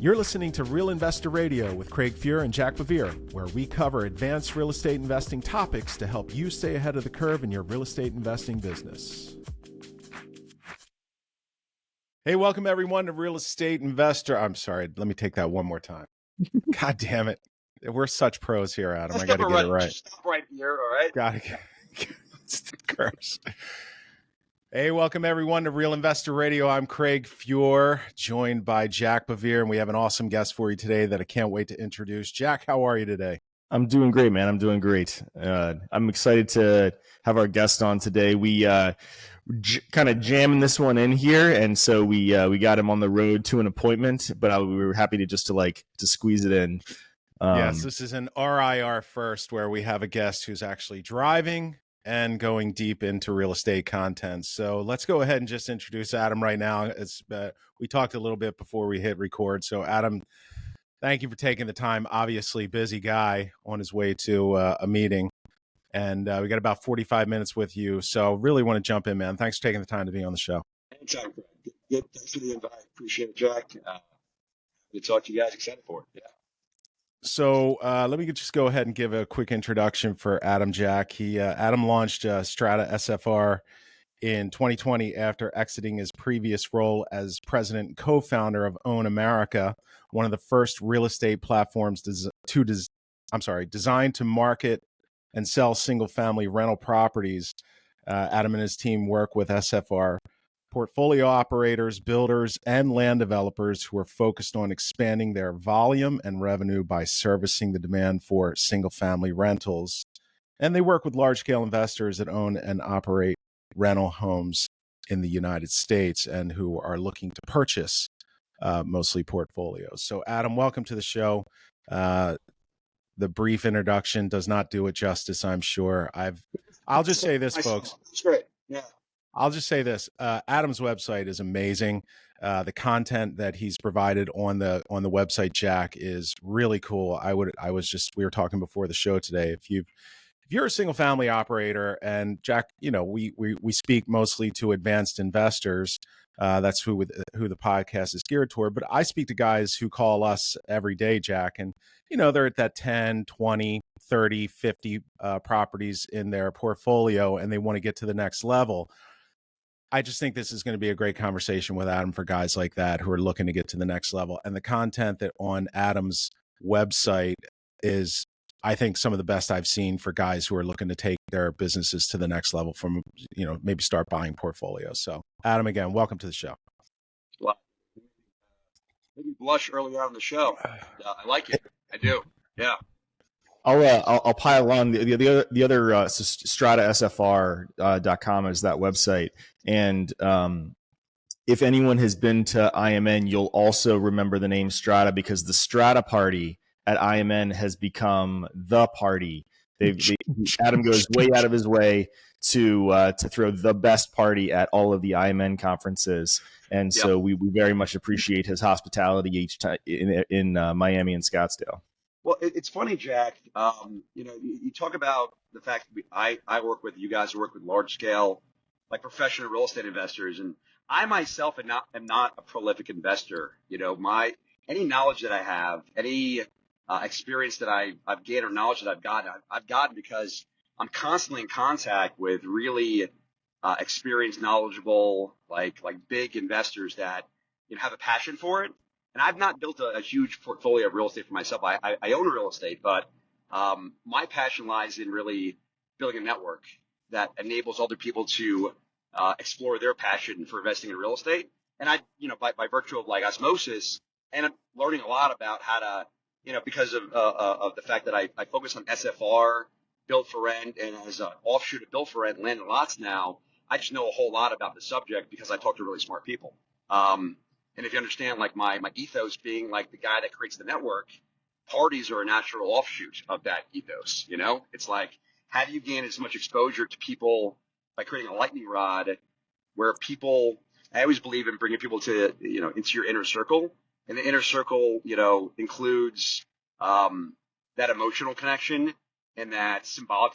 You're listening to Real Investor Radio with Craig Fuhr and Jack Bevere, where we cover advanced real estate investing topics to help you stay ahead of the curve in your real estate investing business. Hey, welcome everyone to Real Estate Investor. I'm sorry, let me take that one more time. God damn it. We're such pros here, Adam. I got to get it right. Stop right here, all right? Got to curse. Hey, welcome everyone to Real Investor Radio. I'm Craig Fuhr, joined by Jack Bevere, and we have an awesome guest for you today that I can't wait to introduce. Jack, how are you today? I'm doing great, man. I'm doing great. I'm excited to have our guest on today. We kind of jamming this one in here, and so we got him on the road to an appointment, but we were happy to squeeze it in. Yes, this is an RIR first, where we have a guest who's actually driving and going deep into real estate content. So let's go ahead and just introduce Adam right now. We talked a little bit before we hit record. So Adam, thank you for taking the time. Obviously, busy guy on his way to a meeting. And we got about 45 minutes with you. So really want to jump in, man. Thanks for taking the time to be on the show. Anytime, Craig. Good. Thanks for the invite. Appreciate it, Jack. Good to talk to you guys. Excited for it. Yeah. So let me just go ahead and give a quick introduction for Adam, Jack. Adam launched Strata SFR in 2020 after exiting his previous role as president and co-founder of Own America, one of the first real estate platforms designed to market and sell single-family rental properties. Adam and his team work with SFR portfolio operators, builders, and land developers who are focused on expanding their volume and revenue by servicing the demand for single-family rentals. And they work with large-scale investors that own and operate rental homes in the United States and who are looking to purchase mostly portfolios. So, Adam, welcome to the show. The brief introduction does not do it justice, I'm sure. I'll just say this, folks. It's great. Yeah. I'll just say this. Adam's website is amazing. The content that he's provided on the website, Jack, is really cool. We were talking before the show today. If you're a single family operator, and Jack, we speak mostly to advanced investors. That's who the podcast is geared toward. But I speak to guys who call us every day, Jack, and they're at that 10, 20, 30, 50 properties in their portfolio, and they want to get to the next level. I just think this is going to be a great conversation with Adam for guys like that who are looking to get to the next level. And the content that on Adam's website is, I think, some of the best I've seen for guys who are looking to take their businesses to the next level from, maybe start buying portfolios. So Adam, again, welcome to the show. Well, maybe blush early on in the show. I like it. I do. Yeah. I'll pile on the other stratasfr.com is that website. And if anyone has been to IMN, you'll also remember the name Strata because the Strata party at IMN has become the party. Adam goes way out of his way to throw the best party at all of the IMN conferences. And so we very much appreciate his hospitality each time in Miami and Scottsdale. Well, it's funny, Jack. You talk about the fact that I work with you guys who work with large scale, like professional real estate investors, and I myself am not a prolific investor. Any knowledge that I have, any experience that I've gained or knowledge that I've gotten because I'm constantly in contact with really experienced, knowledgeable, like big investors that have a passion for it. And I've not built a huge portfolio of real estate for myself. I own real estate, but my passion lies in really building a network that enables other people to explore their passion for investing in real estate. And by virtue of like osmosis, and I'm learning a lot about how to, because of the fact that I focus on SFR, build for rent, and as an offshoot of build for rent, land and lots now, I just know a whole lot about the subject because I talk to really smart people. And if you understand, like my ethos being like the guy that creates the network, parties are a natural offshoot of that ethos. It's like, how do you gain as much exposure to people by creating a lightning rod where people, I always believe in bringing people to, into your inner circle. And the inner circle, includes that emotional connection and that symbolic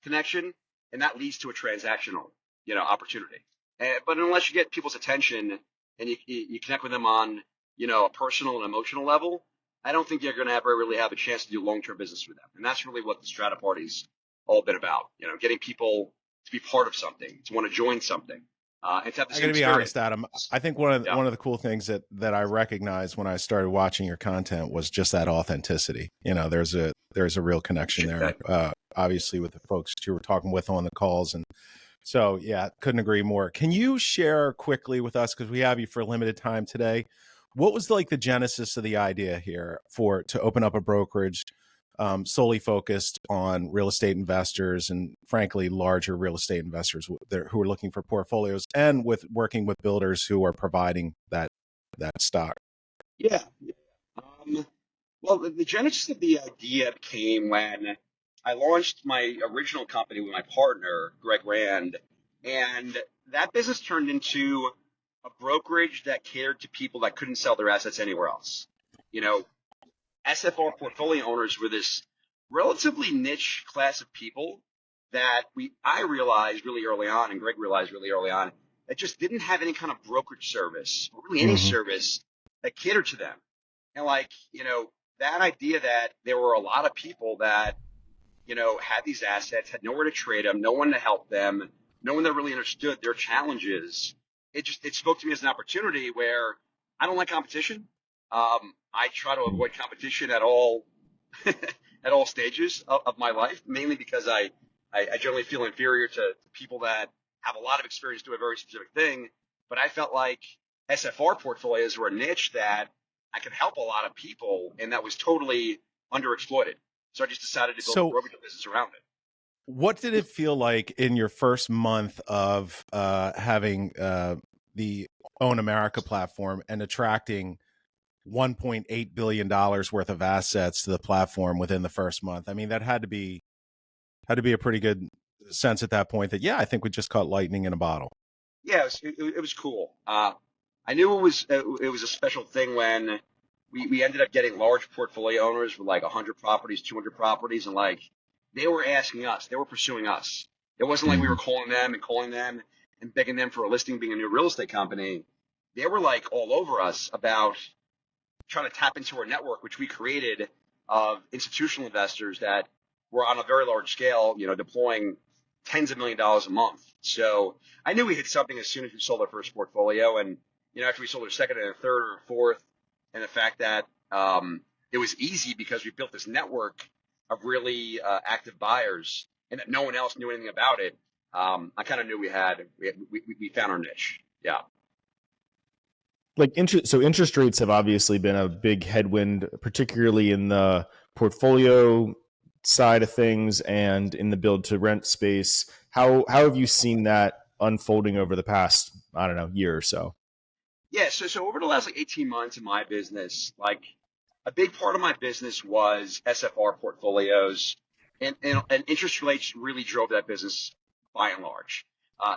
connection. And that leads to a transactional, opportunity. But unless you get people's attention and you connect with them on a personal and emotional level, I don't think you're going to ever really have a chance to do long-term business with them. And that's really what the Strata Party's all been about. Getting people to be part of something, to want to join something, and to have the I got same to be experience. honest, Adam. I think one Yeah, of the cool things that I recognized when I started watching your content was just that authenticity. There's a real connection appreciate there. that. Obviously, with the folks you were talking with on the calls, and so yeah, couldn't agree more. Can you share quickly with us, because we have you for a limited time today? What was like the genesis of the idea here to open up a brokerage solely focused on real estate investors and frankly larger real estate investors who are looking for portfolios, and with working with builders who are providing that stock? Yeah. Well, the genesis of the idea came when I launched my original company with my partner, Greg Rand, and that business turned into a brokerage that catered to people that couldn't sell their assets anywhere else. You know, SFR portfolio owners were this relatively niche class of people that I realized really early on, and Greg realized really early on, that just didn't have any kind of brokerage service, or really any Mm-hmm. service that catered to them. And that idea that there were a lot of people that, had these assets, had nowhere to trade them, no one to help them, no one that really understood their challenges. It spoke to me as an opportunity where I don't like competition. I try to avoid competition at all, at all stages of my life, mainly because I generally feel inferior to people that have a lot of experience doing a very specific thing. But I felt like SFR portfolios were a niche that I could help a lot of people, and that was totally underexploited. So I just decided to build a So brokerage business around it. what did it feel like in your first month of having the Own America platform and attracting $1.8 billion worth of assets to the platform within the first month? I mean, that had to be a pretty good sense at that point that, yeah, I think we just caught lightning in a bottle. Yeah, it was cool. I knew it was a special thing when we ended up getting large portfolio owners with like 100 properties, 200 properties, and like they were asking us, they were pursuing us. It wasn't like we were Mm-hmm. calling them and begging them for a listing, being a new real estate company. They were like all over us about trying to tap into our network, which we created of institutional investors that were on a very large scale, deploying tens of $1 millions a month. So I knew we hit something as soon as we sold our first portfolio. And, after we sold our second and a third or fourth, and the fact that it was easy because we built this network of really active buyers and that no one else knew anything about it, I kind of knew we found our niche. Yeah. Interest rates have obviously been a big headwind, particularly in the portfolio side of things and in the build to rent space. How have you seen that unfolding over the past, I don't know, year or so? Yeah, so over the last like 18 months in my business, like a big part of my business was SFR portfolios, and interest rates really drove that business by and large. Uh,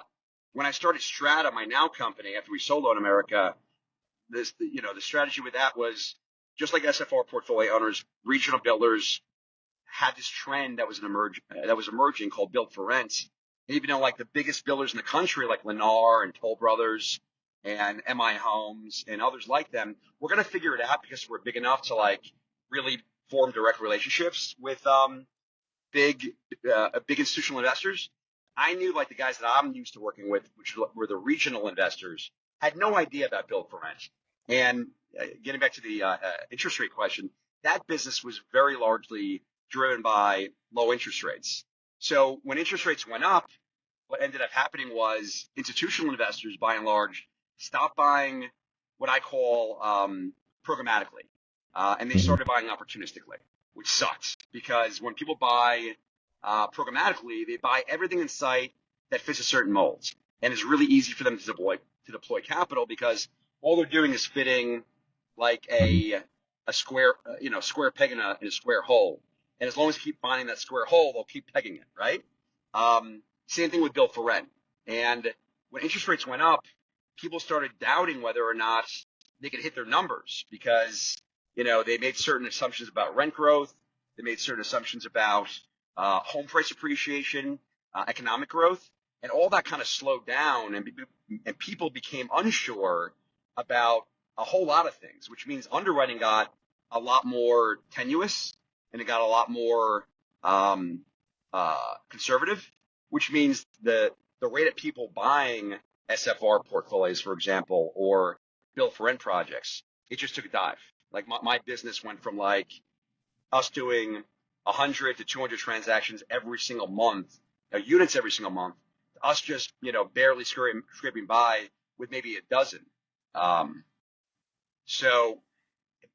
when I started Strata, my now company, after we sold Loan America, the strategy with that was just like SFR portfolio owners, regional builders had this trend that was emerging called build for rent. And even though like the biggest builders in the country, like Lennar and Toll Brothers and MI Homes and others like them, we're going to figure it out because we're big enough to like really form direct relationships with big big institutional investors. I knew like the guys that I'm used to working with, which were the regional investors, had no idea about build for rent. And getting back to the interest rate question, that business was very largely driven by low interest rates. So when interest rates went up, what ended up happening was institutional investors, by and large, stopped buying what I call programmatically, and they Mhm. started buying opportunistically, which sucks because when people buy programmatically, they buy everything in sight that fits a certain mold, and it's really easy for them to deploy capital because all they're doing is fitting like a square square peg in a square hole, and as long as you keep finding that square hole, they'll keep pegging it, right? Same thing with build for rent. And when interest rates went up, people started doubting whether or not they could hit their numbers because, they made certain assumptions about rent growth. They made certain assumptions about home price appreciation, economic growth, and all that kind of slowed down, and people became unsure about a whole lot of things, which means underwriting got a lot more tenuous and it got a lot more conservative, which means the rate of people buying SFR portfolios, for example, or build for rent projects, it just took a dive. Like my business went from like us doing 100 to 200 transactions every single month, units every single month, to us just, barely scraping by with maybe a dozen. So,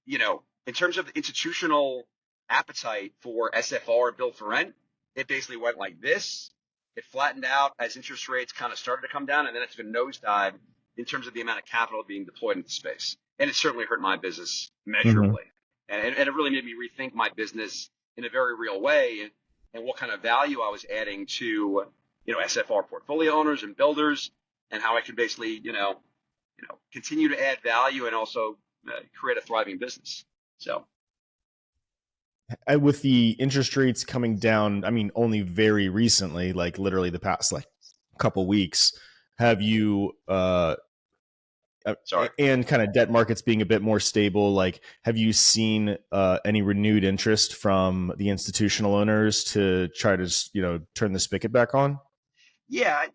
in terms of the institutional appetite for SFR and build for rent, it basically went like this. It flattened out as interest rates kind of started to come down, and then it's been nosedive in terms of the amount of capital being deployed into space. And it certainly hurt my business measurably. And it really made me rethink my business in a very real way and what kind of value I was adding to, SFR portfolio owners and builders, and how I could basically, continue to add value and also create a thriving business. So. With the interest rates coming down, I mean, only very recently, like literally the past couple weeks, have you and kind of debt markets being a bit more stable, like have you seen any renewed interest from the institutional owners to try to turn the spigot back on? Yeah,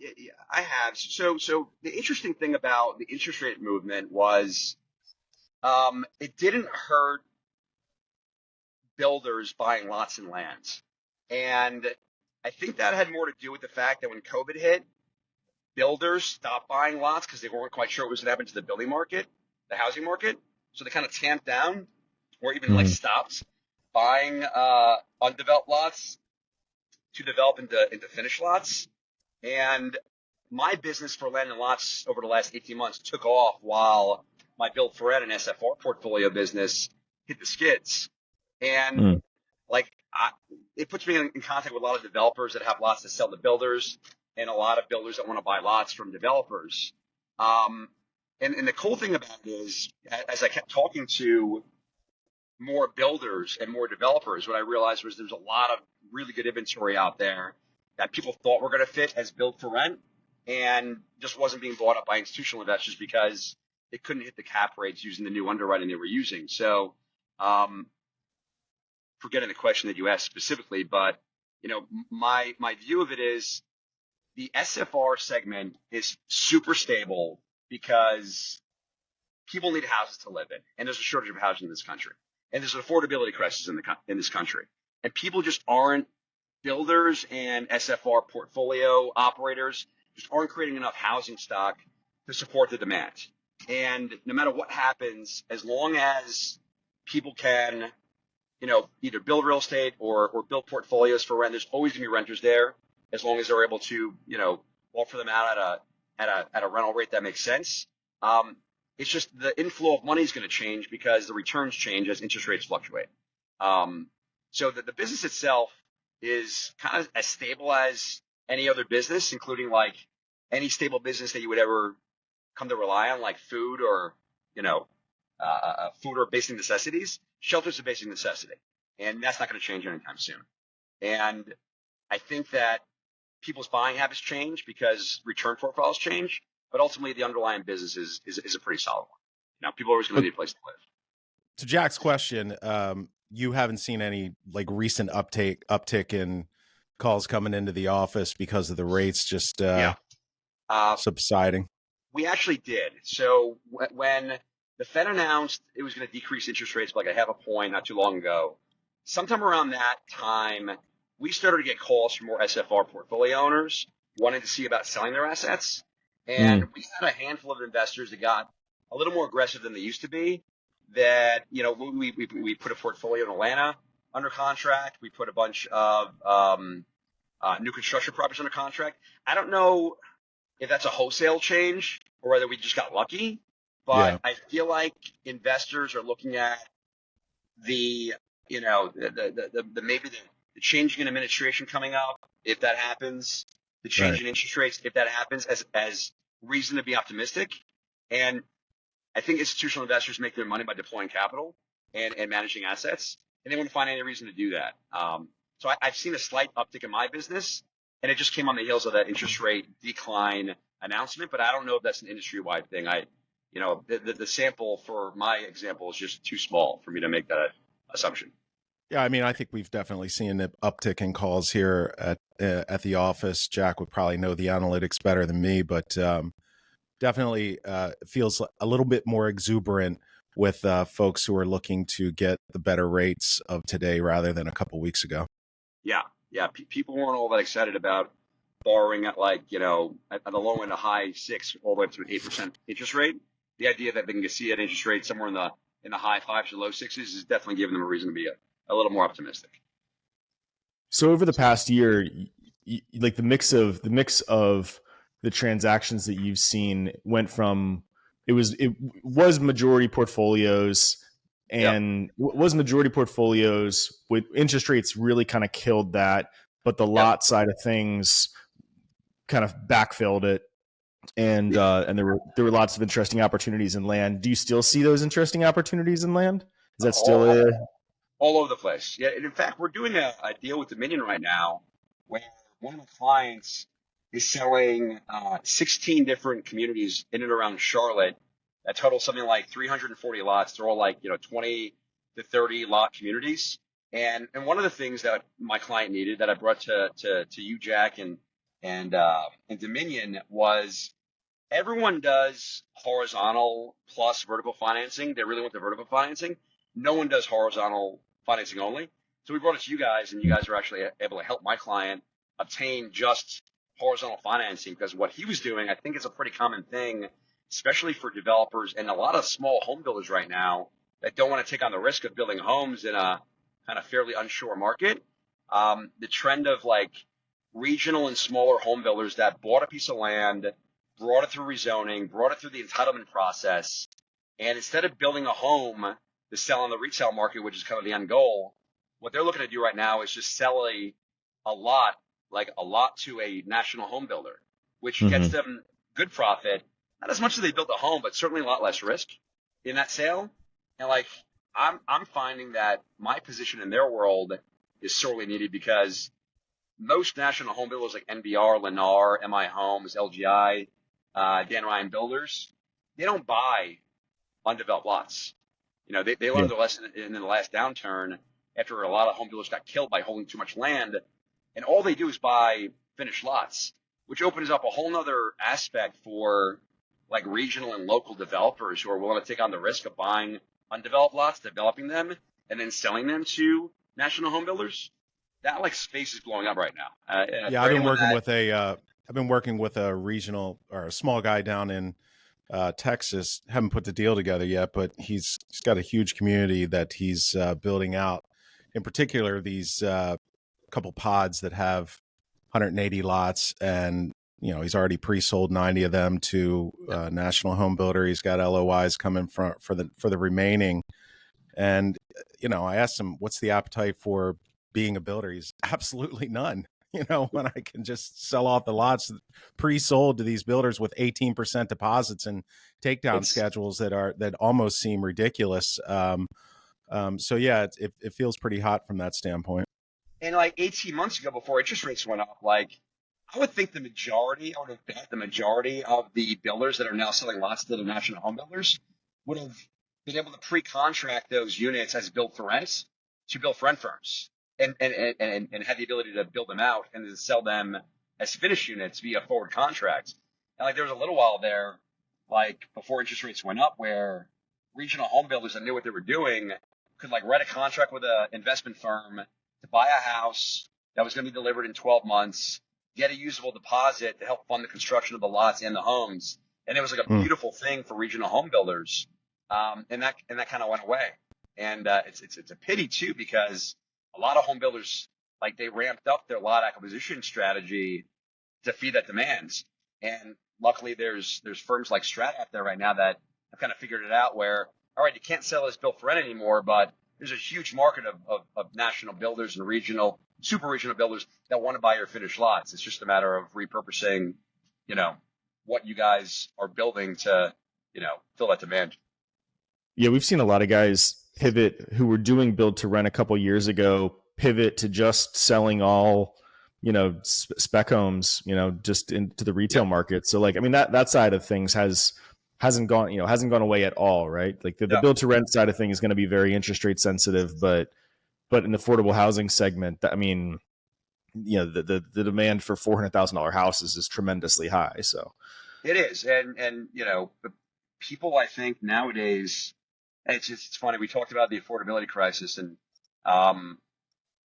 I have. So the interesting thing about the interest rate movement was it didn't hurt builders buying lots and lands. And I think that had more to do with the fact that when COVID hit, builders stopped buying lots because they weren't quite sure what was going to happen to the building market, the housing market. So they kind of tamped down or even stopped buying undeveloped lots to develop into finished lots. And my business for land and lots over the last 18 months took off while my build for rent and SFR portfolio business hit the skids. And it puts me in contact with a lot of developers that have lots to sell to builders and a lot of builders that want to buy lots from developers. And the cool thing about it is, as I kept talking to more builders and more developers, what I realized was there's a lot of really good inventory out there that people thought were going to fit as build for rent and just wasn't being bought up by institutional investors because they couldn't hit the cap rates using the new underwriting they were using. So, forgetting the question that you asked specifically, but my view of it is the SFR segment is super stable because people need houses to live in, and there's a shortage of housing in this country, and there's an affordability crisis in this country, and people just aren't builders and SFR portfolio operators just aren't creating enough housing stock to support the demand. And no matter what happens, as long as people can either build real estate or build portfolios for rent, there's always going to be renters there as long as they're able to, offer them out at a rental rate that makes sense. It's just the inflow of money is going to change because the returns change as interest rates fluctuate. So the business itself is kind of as stable as any other business, including like any stable business that you would ever come to rely on, like food or, food or basic necessities. Shelter's a basic necessity, and that's not going to change anytime soon. And I think that people's buying habits change because return profiles change, but ultimately the underlying business is a pretty solid one. Now, people are always going to need a place to live. To Jack's question, you haven't seen any like recent uptick in calls coming into the office because of the rates just subsiding? We actually did. So when the Fed announced it was going to decrease interest rates by like a half a point not too long ago, sometime around that time, we started to get calls from more SFR portfolio owners wanting to see about selling their assets. And we had a handful of investors that got a little more aggressive than they used to be. That, we put a portfolio in Atlanta under contract. We put a bunch of new construction properties under contract. I don't know if that's a wholesale change or whether we just got lucky, but I feel like investors are looking at the maybe the changing in administration coming up, if that happens, the change in interest rates, if that happens, as reason to be optimistic. And I think institutional investors make their money by deploying capital and managing assets, and they want to find any reason to do that. So I've seen a slight uptick in my business, and it just came on the heels of that interest rate decline announcement, but I don't know if that's an industry-wide thing. the sample for my example is just too small for me to make that assumption. Yeah, I mean, I think we've definitely seen an uptick in calls here at the office. Jack would probably know the analytics better than me, but definitely feels a little bit more exuberant with folks who are looking to get the better rates of today rather than a couple weeks ago. Yeah, yeah. People weren't all that excited about borrowing at at the low end a high 6 all the way up to an 8% interest rate. The idea that they can see an interest rate somewhere in the high 5s to low 6s is definitely giving them a reason to be a little more optimistic. So over the past year, like the mix of the transactions that you've seen went from it was majority portfolios and was majority portfolios with interest rates really kind of killed that, but the lot side of things kind of backfilled it. And there were lots of interesting opportunities in land. Do you still see those interesting opportunities in land? Is that still all over the place? Yeah, and in fact, we're doing a deal with Dominion right now where one of the clients is selling 16 different communities in and around Charlotte that total something like 340 lots. They're all 20 to 30 lot communities. And one of the things that my client needed that I brought to you, Jack, and Dominion was everyone does horizontal plus vertical financing. They really want the vertical financing. No one does horizontal financing only. So we brought it to you guys, and you guys are actually able to help my client obtain just horizontal financing, because what he was doing, I think, is a pretty common thing, especially for developers and a lot of small home builders right now that don't want to take on the risk of building homes in a kind of fairly unsure market. The trend of regional and smaller home builders that bought a piece of land, brought it through rezoning, brought it through the entitlement process, and instead of building a home to sell on the retail market, which is kind of the end goal, what they're looking to do right now is just sell a lot to a national home builder, which gets them good profit, not as much as they built a home, but certainly a lot less risk in that sale. And I'm finding that my position in their world is sorely needed, because most national home builders like NBR, Lennar, MI Homes, LGI, Dan Ryan Builders, they don't buy undeveloped lots. They learned their lesson in the last downturn after a lot of home builders got killed by holding too much land. And all they do is buy finished lots, which opens up a whole nother aspect for regional and local developers who are willing to take on the risk of buying undeveloped lots, developing them, and then selling them to national home builders. That space is blowing up right now. I've been working with a regional or a small guy down in Texas. Haven't put the deal together yet, but he's got a huge community that he's building out. In particular, these couple pods that have 180 lots, and he's already pre-sold 90 of them to a national home builder. He's got LOIs coming for the remaining. And I asked him, what's the appetite for being a builder? He's absolutely none. When I can just sell off the lots pre-sold to these builders with 18% deposits and takedown schedules that almost seem ridiculous. So yeah, it feels pretty hot from that standpoint. And 18 months ago, before interest rates went up, I would think the majority of the builders that are now selling lots to the national home builders would have been able to pre-contract those units as build for rent to build for rent firms, and have the ability to build them out and then sell them as finished units via forward contracts. And there was a little while there, before interest rates went up, where regional home builders that knew what they were doing could write a contract with an investment firm to buy a house that was going to be delivered in 12 months, get a usable deposit to help fund the construction of the lots and the homes. And it was a beautiful thing for regional home builders. And that kind of went away. And it's a pity too, because a lot of home builders, they ramped up their lot acquisition strategy to feed that demand. And luckily there's firms like Strata out there right now that have kind of figured it out where, all right, you can't sell as built for rent anymore, but there's a huge market of national builders and super regional builders that want to buy your finished lots. It's just a matter of repurposing, what you guys are building to, fill that demand. Yeah, we've seen a lot of guys pivot who were doing build to rent a couple years ago, pivot to just selling all, spec homes, just into the retail market. So that side of things has hasn't gone away at all, right? Like the No, build to rent side of things is going to be very interest rate sensitive, but in the affordable housing segment, I mean, the demand for $400,000 houses is tremendously high. So it is. And, but people, I think nowadays, it's funny. We talked about the affordability crisis and,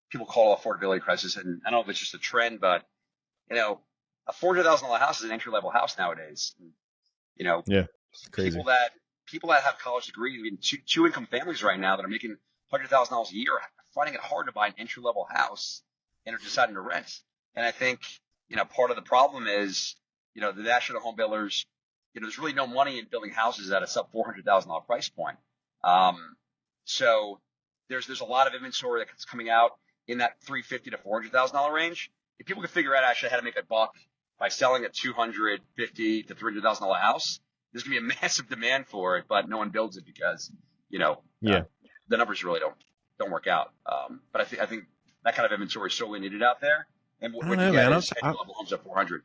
people call it affordability crisis. And I don't know if it's just a trend, but, a $400,000 house is an entry level house nowadays. You know, yeah, it's people crazy. that people that have college degrees, I mean, two income families right now that are making $100,000 a year, are finding it hard to buy an entry level house and are deciding to rent. And I think part of the problem is the national home builders. There's really no money in building houses at a sub $400,000 price point. So there's a lot of inventory that's coming out in that $350,000 to $400,000 range. If people can figure out actually how to make a buck by selling a $250,000 to $300,000 house, there's gonna be a massive demand for it, but no one builds it because Yeah. the numbers really don't work out. But I think that kind of inventory is sorely needed out there, and I don't what you know, get man. is entry level homes at 400.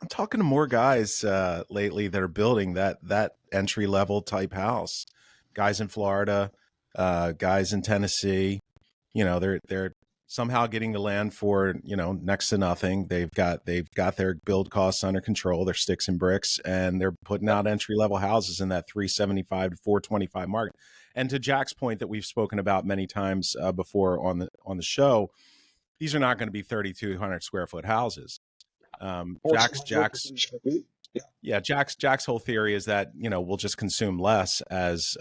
I'm talking to more guys lately that are building that entry level type house. Guys in Florida, guys in Tennessee. They're somehow getting the land for next to nothing. They've got their build costs under control. They're sticks and bricks, and they're putting Yep. out entry level houses in that 375 to 425 mark. And to Jack's point that we've spoken about many times before on the show, these are not going to be 3,200 square foot houses. Jack's 400 square feet. Yeah. yeah, Jack's whole theory is that we'll just consume less as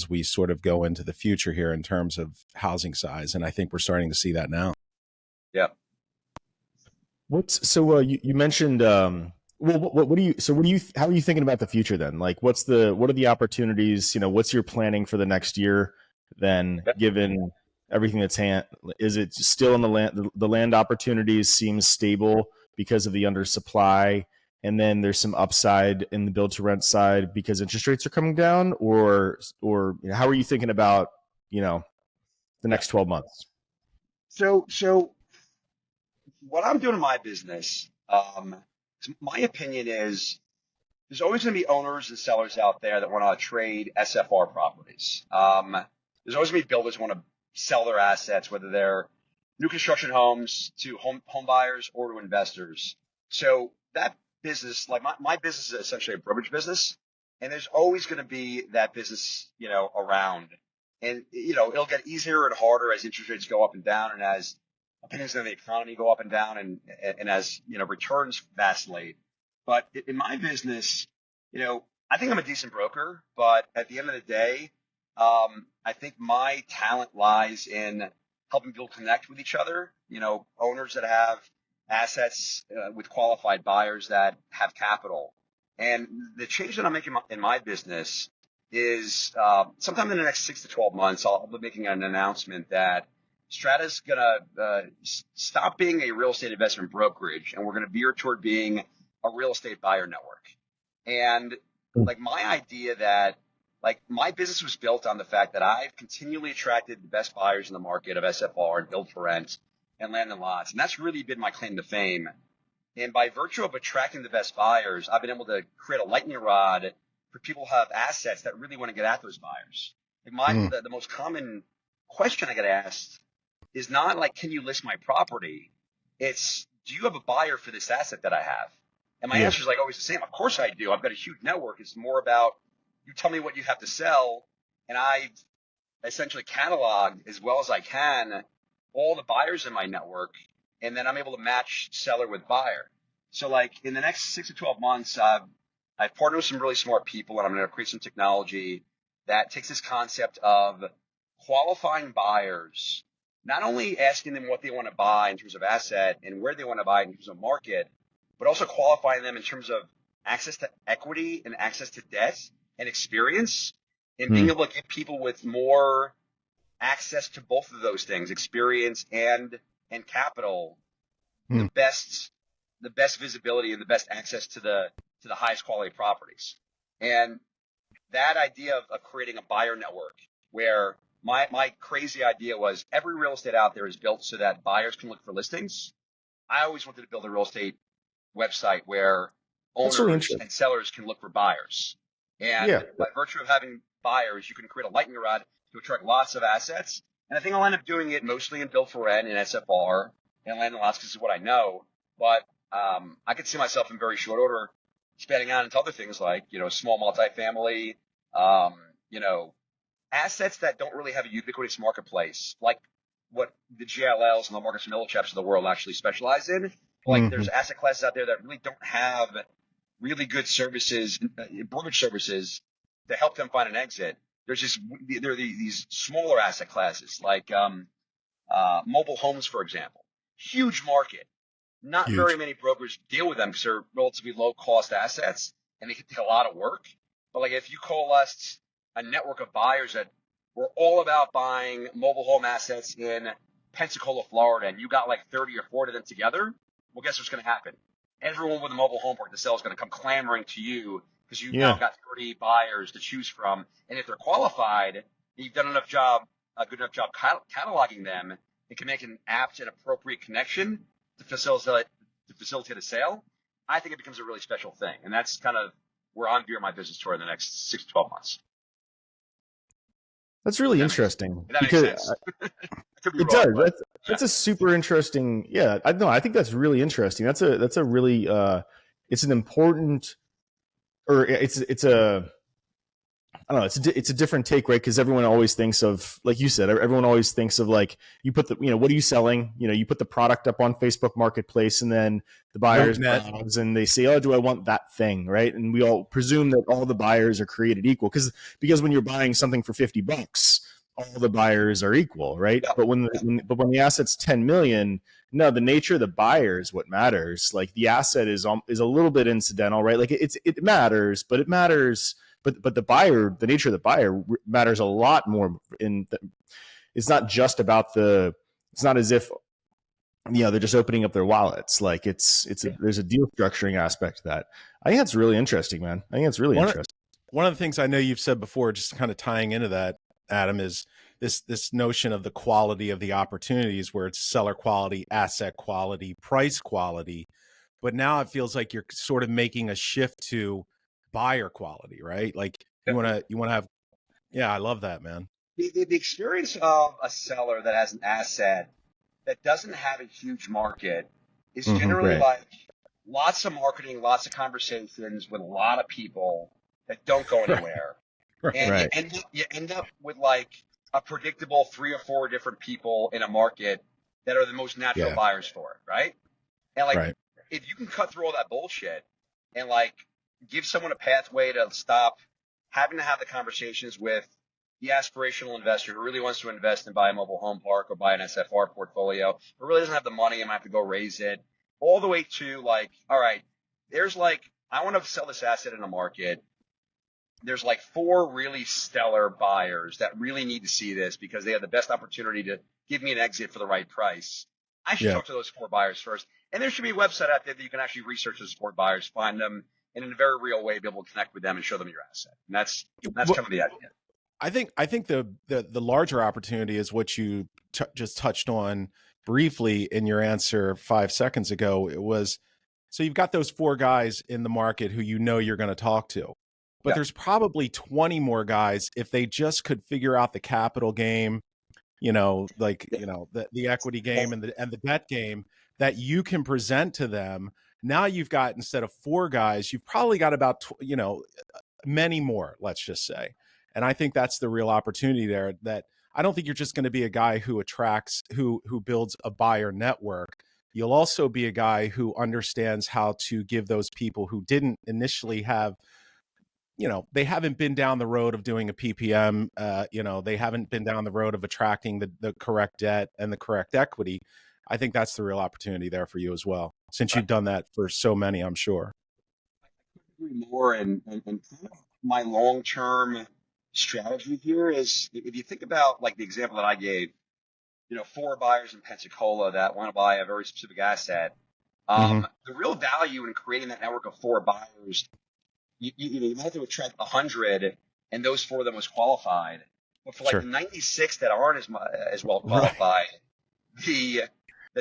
we sort of go into the future here in terms of housing size, and I think we're starting to see that now. Yeah. You mentioned well what do you how are you thinking about the future then? Like what are the opportunities, what's your planning for the next year then, Yep. given everything is it still in the land opportunities seems stable because of the undersupply, and then there's some upside in the build to rent side because interest rates are coming down, or how are you thinking about the Yeah. next 12 months? So what I'm doing in my business, my opinion is there's always going to be owners and sellers out there that want to trade SFR properties. There's always going to be builders who want to sell their assets, whether they're new construction homes to home buyers or to investors. So that business, like my business is essentially a brokerage business, and there's always going to be that business, around. And, it'll get easier and harder as interest rates go up and down and as opinions on the economy go up and down and as, returns vacillate. But in my business, I think I'm a decent broker, but at the end of the day, I think my talent lies in helping people connect with each other, owners that have assets with qualified buyers that have capital. And the change that I'm making in my business is sometime in the next 6 to 12 months, I'll be making an announcement that Strata's going to stop being a real estate investment brokerage, and we're going to veer toward being a real estate buyer network. And like my idea that like my business was built on the fact that I've continually attracted the best buyers in the market of SFR and build for rent and land and lots. And that's really been my claim to fame. And by virtue of attracting the best buyers, I've been able to create a lightning rod for people who have assets that really want to get at those buyers. Like the most common question I get asked is not like, can you list my property? It's, do you have a buyer for this asset that I have? And my answer is like always the same. Of course I do. I've got a huge network. It's more about you tell me what you have to sell, and I've essentially cataloged as well as I can all the buyers in my network, and then I'm able to match seller with buyer. So like in the next 6 to 12 months, I've partnered with some really smart people, and I'm going to create some technology that takes this concept of qualifying buyers, not only asking them what they want to buy in terms of asset and where they want to buy in terms of market, but also qualifying them in terms of access to equity and access to debt and experience, and being able to give people with more access to both of those things, experience and capital, the best visibility and the best access to the highest quality properties. And that idea of creating a buyer network where my crazy idea was every real estate out there is built so that buyers can look for listings. I always wanted to build a real estate website where That's really owners interesting. and sellers can look for buyers. And Yeah. by virtue of having buyers, you can create a lightning rod to attract lots of assets. And I think I'll end up doing it mostly in build for rent and SFR and land and lots because it's what I know. But I could see myself in very short order expanding out into other things like, small multifamily, assets that don't really have a ubiquitous marketplace, like what the JLLs and the Marcus & Millichaps of the world actually specialize in. Like there's asset classes out there that really don't have really good services, brokerage services to help them find an exit. There are these smaller asset classes like mobile homes, for example. Huge market. Not very Huge. many brokers deal with them because they're relatively low cost assets and they can take a lot of work. But like if you coalesced a network of buyers that were all about buying mobile home assets in Pensacola, Florida, and you got like 30 or 40 of them together, well, guess what's going to happen? Everyone with a mobile home park to sell is going to come clamoring to you because you've now got 30 buyers to choose from. And if they're qualified, you've done a good enough job cataloging them and can make an apt and appropriate connection to facilitate a sale. I think it becomes a really special thing. And that's kind of where I'm veering my business toward in the next 6 to 12 months. That's really interesting. That makes sense. It does. That's a super interesting. Yeah, I think that's really interesting. That's a really it's an important, or it's a, I don't know. It's a different take, right? Because everyone always thinks of, like you said, everyone always thinks of like you put the, what are you selling? You put the product up on Facebook Marketplace, and then the buyers browse and they say, oh, do I want that thing, right? And we all presume that all the buyers are created equal because when you're buying something for $50, all the buyers are equal, right? Yeah. But when the asset's 10 million, no, the nature of the buyer is what matters. Like the asset is a little bit incidental, right? Like it matters, but it matters. But the buyer, the nature of the buyer matters a lot more. It's not just about it's not as if they're just opening up their wallets. Like there's a deal structuring aspect to that. I think that's really interesting, man. I think it's really interesting. One of the things I know you've said before, just kind of tying into that, Adam, is this notion of the quality of the opportunities, where it's seller quality, asset quality, price quality. But now it feels like you're sort of making a shift to buyer quality, right? Like you want to have, I love that, man. The experience of a seller that has an asset that doesn't have a huge market is generally like lots of marketing, lots of conversations with a lot of people that don't go anywhere. And you end up with like a predictable 3 or 4 different people in a market that are the most natural buyers for it, right? And like if you can cut through all that bullshit and like give someone a pathway to stop having to have the conversations with the aspirational investor who really wants to invest and buy a mobile home park or buy an SFR portfolio, but really doesn't have the money and might have to go raise it, all the way to like, all right, there's like, I want to sell this asset in a market. There's like 4 really stellar buyers that really need to see this because they have the best opportunity to give me an exit for the right price. I should talk to those 4 buyers first. And there should be a website out there that you can actually research those 4 buyers, find them, and in a very real way be able to connect with them and show them your asset. And that's kind of the idea. I think the larger opportunity is what you just touched on briefly in your answer 5 seconds ago. It was, so you've got those 4 guys in the market who you're going to talk to, but there's probably 20 more guys if they just could figure out the capital game, the equity game and the debt game that you can present to them. Now you've got, instead of 4 guys, you've probably got about, many more, let's just say. And I think that's the real opportunity there, that I don't think you're just going to be a guy who who builds a buyer network. You'll also be a guy who understands how to give those people who didn't initially have, they haven't been down the road of doing a PPM, they haven't been down the road of attracting the correct debt and the correct equity. I think that's the real opportunity there for you as well, since you've done that for so many, I'm sure. I couldn't agree more. And my long-term strategy here is, if you think about like the example that I gave, 4 buyers in Pensacola that want to buy a very specific asset. The real value in creating that network of 4 buyers, you have to attract 100, and those 4 of them was qualified. But for like the 96 that aren't as well qualified, the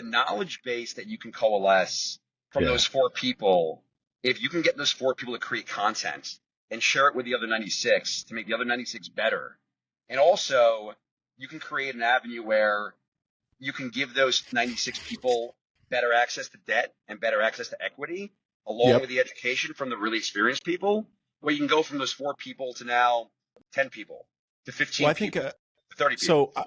knowledge base that you can coalesce from those 4 people, if you can get those 4 people to create content and share it with the other 96 to make the other 96 better. And also, you can create an avenue where you can give those 96 people better access to debt and better access to equity, along with the education from the really experienced people, where you can go from those 4 people to now 10 people to 15 Well, I think people to 30 so. people.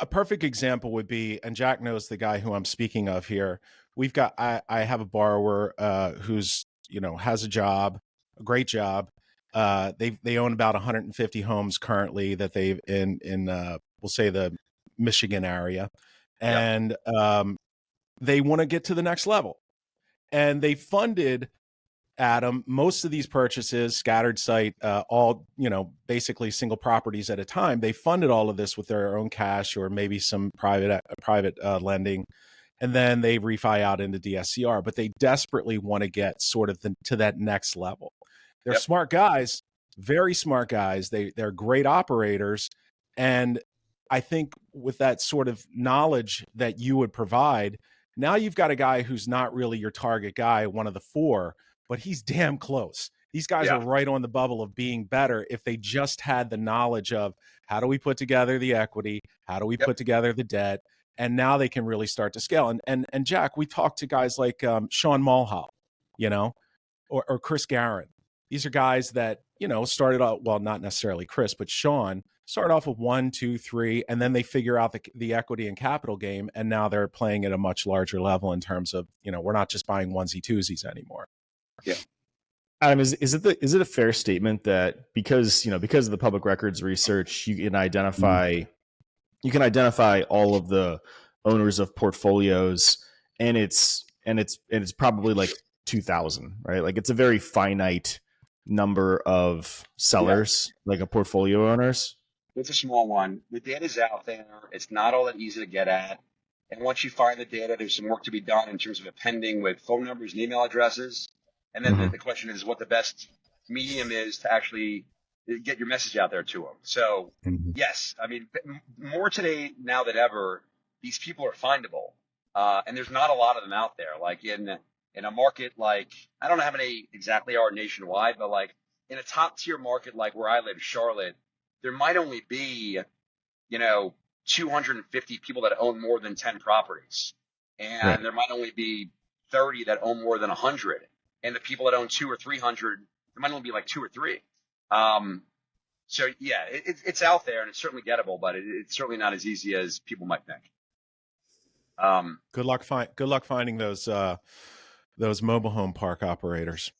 A perfect example would be, and Jack knows the guy who I'm speaking of here. We've got, I have a borrower who's, has a job, a great job. They own about 150 homes currently that they've in we'll say the Michigan area, Yep. and they want to get to the next level. And they funded, Adam, most of these purchases, scattered site, all, basically single properties at a time. They funded all of this with their own cash or maybe some private lending. And then they refi out into DSCR, but they desperately want to get sort of to that next level. They're Yep. smart guys, very smart guys. They're great operators. And I think with that sort of knowledge that you would provide, now you've got a guy who's not really your target guy, one of the 4, but he's damn close. These guys Yeah. are right on the bubble of being better if they just had the knowledge of how do we put together the equity, how do we put together the debt, and now they can really start to scale. And Jack, we talked to guys like Sean Mulhall, or Chris Guerin. These are guys that started out, well, not necessarily Chris, but Sean started off with 1, 2, 3, and then they figure out the equity and capital game, and now they're playing at a much larger level in terms of we're not just buying onesie twosies anymore. Yeah. Adam, is it a fair statement that because of the public records research, you can identify all of the owners of portfolios, and it's probably like 2,000, right? Like it's a very finite number of sellers, like a portfolio owners. It's a small one. The data's out there. It's not all that easy to get at. And once you find the data, there's some work to be done in terms of appending with phone numbers and email addresses. And then the question is what the best medium is to actually get your message out there to them. So yes, I mean, more today now than ever, these people are findable. And there's not a lot of them out there. Like in a market like, I don't know how many exactly are nationwide, but like in a top tier market like where I live, Charlotte, there might only be, 250 people that own more than 10 properties. And there might only be 30 that own more than 100. And the people that own 200 or 300, there might only be like 2 or 3. So yeah, it's out there and it's certainly gettable, but it's certainly not as easy as people might think. Good luck finding those mobile home park operators.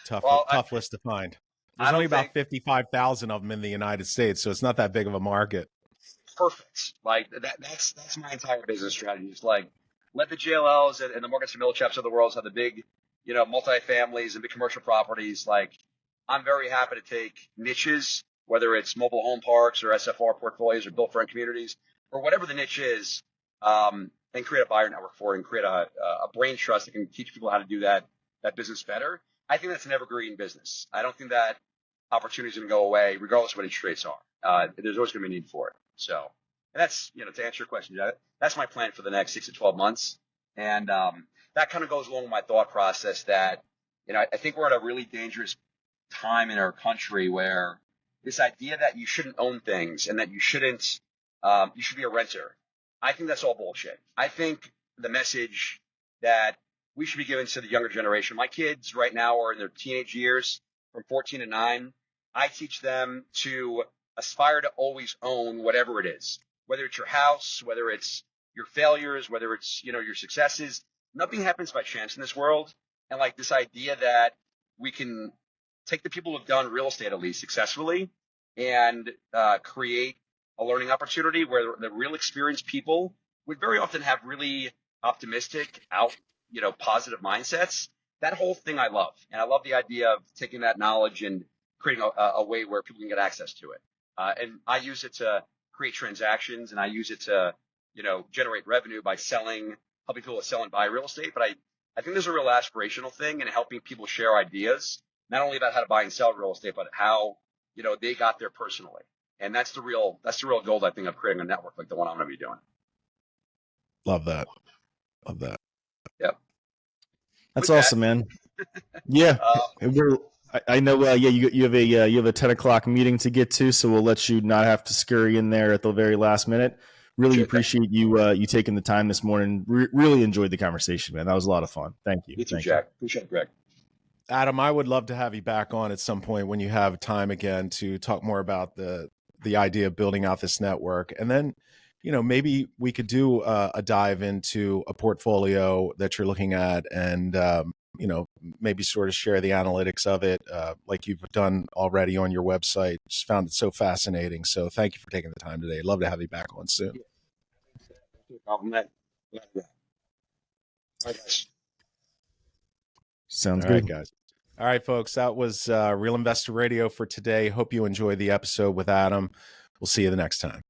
Tough list to find. There's only about 55,000 of them in the United States, so it's not that big of a market. Perfect. Like that's my entire business strategy. It's like let the JLLs and the Morgan Stanley Millichaps of the world have the big, multifamilies and big commercial properties. Like I'm very happy to take niches, whether it's mobile home parks or SFR portfolios or built for rent communities or whatever the niche is, and create a buyer network for it and create a brain trust that can teach people how to do that business better. I think that's an evergreen business. I don't think that opportunity is going to go away regardless of what interest rates are. There's always going to be a need for it. So, and that's, to answer your question, that's my plan for the next 6 to 12 months. And that kind of goes along with my thought process that, I think we're at a really dangerous time in our country where this idea that you shouldn't own things and that you should be a renter. I think that's all bullshit. I think the message that we should be giving to the younger generation, my kids right now are in their teenage years from 14 to 9. I teach them to aspire to always own whatever it is, whether it's your house, whether it's your failures, whether it's, your successes. Nothing happens by chance in this world. And like this idea that we can take the people who've done real estate at least successfully and create a learning opportunity where the real experienced people would very often have really optimistic, positive mindsets. That whole thing I love. And I love the idea of taking that knowledge and creating a way where people can get access to it. And I use it to create transactions and I use it to, generate revenue by helping people to sell and buy real estate. But I think there's a real aspirational thing in helping people share ideas, not only about how to buy and sell real estate, but how, they got there personally. And that's the real goal, I think, of creating a network like the one I'm going to be doing. Love that. Yep. That's awesome, man. Yeah. I know. Yeah, you have a 10 o'clock meeting to get to, so we'll let you not have to scurry in there at the very last minute. Really Appreciate that. appreciate you taking the time this morning. Really enjoyed the conversation, man. That was a lot of fun. Thank you. You too, Thank you. Jack. Appreciate it, Greg. Adam, I would love to have you back on at some point when you have time again to talk more about the idea of building out this network. And then, maybe we could do a dive into a portfolio that you're looking at and, maybe sort of share the analytics of it, like you've done already on your website. Just found it so fascinating. So thank you for taking the time today. Love to have you back on soon. Compliment. All right, guys. Sounds All right, good. guys. All right, folks. That was Real Investor Radio for today. Hope you enjoyed the episode with Adam. We'll see you the next time.